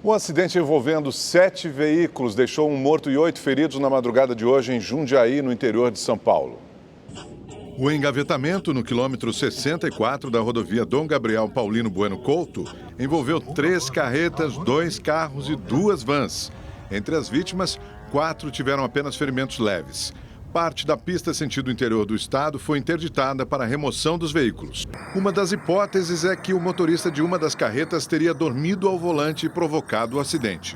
Um acidente envolvendo 7 veículos deixou um morto e 8 feridos na madrugada de hoje em Jundiaí, no interior de São Paulo. O engavetamento no quilômetro 64 da rodovia Dom Gabriel Paulino Bueno Couto envolveu 3 carretas, 2 carros e 2 vans. Entre as vítimas, 4 tiveram apenas ferimentos leves. Parte da pista sentido interior do estado foi interditada para a remoção dos veículos. Uma das hipóteses é que o motorista de uma das carretas teria dormido ao volante e provocado o acidente.